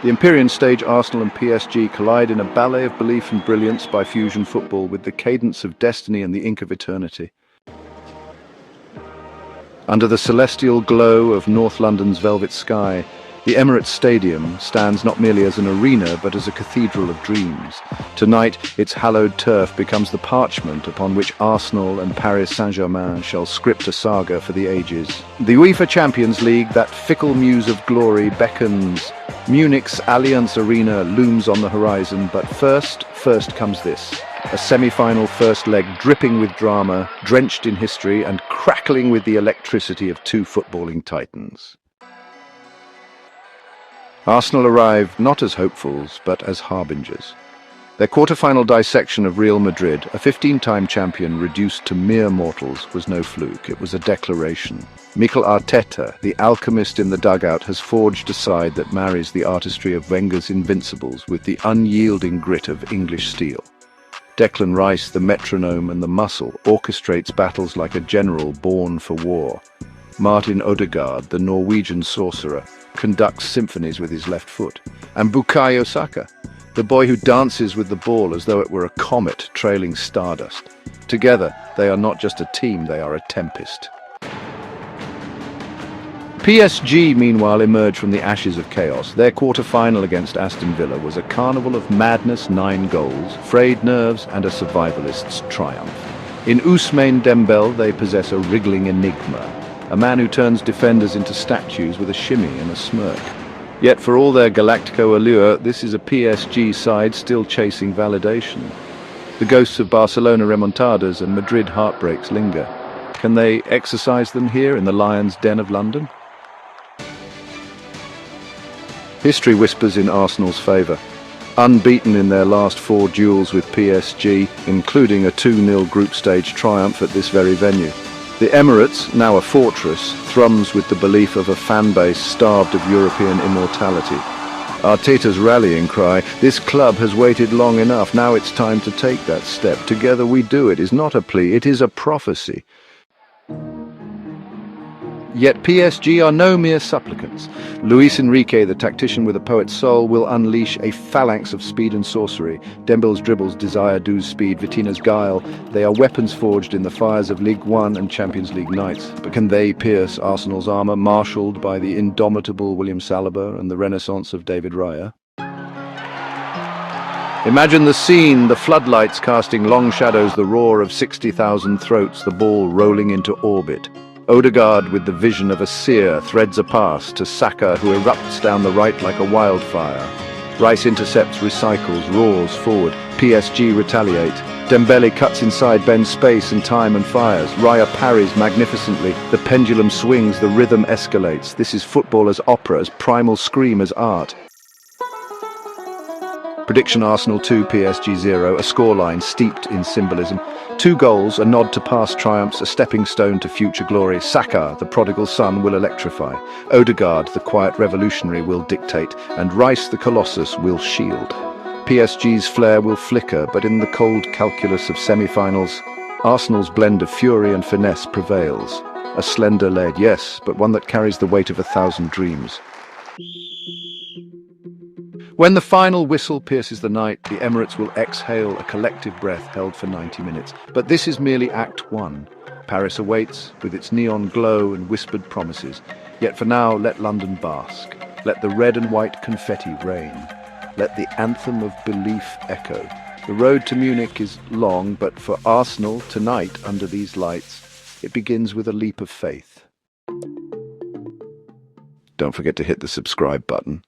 The Empyrean stage, Arsenal and PSG collide in a ballet of belief and brilliance by fusion football with the cadence of destiny and the ink of eternity. Under the celestial glow of North London's velvet sky, the Emirates Stadium stands not merely as an arena but as a cathedral of dreams. Tonight, its hallowed turf becomes the parchment upon which Arsenal and Paris Saint-Germain shall script a saga for the ages. The UEFA Champions League, that fickle muse of glory, beckons. Munich's Allianz Arena looms on the horizon, but first comes this. A semi-final first leg dripping with drama, drenched in history and crackling with the electricity of two footballing titans. Arsenal arrive not as hopefuls, but as harbingers. Their quarter-final dissection of Real Madrid, a 15-time champion reduced to mere mortals, was no fluke. It was a declaration. Mikel Arteta, the alchemist in the dugout, has forged a side that marries the artistry of Wenger's Invincibles with the unyielding grit of English steel. Declan Rice, the metronome and the muscle, orchestrates battles like a general born for war. Martin Odegaard, the Norwegian sorcerer, conducts symphonies with his left foot. And Bukayo Saka, the boy who dances with the ball as though it were a comet trailing stardust. Together, they are not just a team, they are a tempest. PSG, meanwhile, emerged from the ashes of chaos. Their quarter-final against Aston Villa was a carnival of madness, 9 goals, frayed nerves and a survivalist's triumph. In Ousmane Dembele, they possess a wriggling enigma. A man who turns defenders into statues with a shimmy and a smirk. Yet for all their Galactico allure, this is a PSG side still chasing validation. The ghosts of Barcelona remontadas and Madrid heartbreaks linger. Can they exercise them here in the lion's den of London? History whispers in Arsenal's favour. Unbeaten in their last 4 duels with PSG, including a 2-0 group stage triumph at this very venue. The Emirates, now a fortress, thrums with the belief of a fan base starved of European immortality. Arteta's rallying cry, "This club has waited long enough, now it's time to take that step. Together we do it," is not a plea, it is a prophecy. Yet PSG are no mere supplicants. Luis Enrique, the tactician with a poet's soul, will unleash a phalanx of speed and sorcery. Dembele's dribbles desire Dou's speed, Vitinha's guile. They are weapons forged in the fires of Ligue 1 and Champions League nights. But can they pierce Arsenal's armour, marshalled by the indomitable William Saliba and the renaissance of David Raya? Imagine the scene, the floodlights casting long shadows, the roar of 60,000 throats, the ball rolling into orbit. Odegaard, with the vision of a seer, threads a pass to Saka, who erupts down the right like a wildfire. Rice intercepts, recycles, roars forward. PSG retaliate. Dembele cuts inside, bends space and time and fires. Raya parries magnificently. The pendulum swings, the rhythm escalates. This is football as opera, as primal scream as art. Prediction: Arsenal 2, PSG 0, a scoreline steeped in symbolism. 2 goals, a nod to past triumphs, a stepping stone to future glory. Saka, the prodigal son, will electrify. Odegaard, the quiet revolutionary, will dictate. And Rice, the colossus, will shield. PSG's flair will flicker, but in the cold calculus of semi-finals, Arsenal's blend of fury and finesse prevails. A slender lead, yes, but one that carries the weight of 1,000 dreams. When the final whistle pierces the night, the Emirates will exhale a collective breath held for 90 minutes. But this is merely Act 1. Paris awaits, with its neon glow and whispered promises. Yet for now, let London bask. Let the red and white confetti rain. Let the anthem of belief echo. The road to Munich is long, but for Arsenal, tonight, under these lights, it begins with a leap of faith. Don't forget to hit the subscribe button.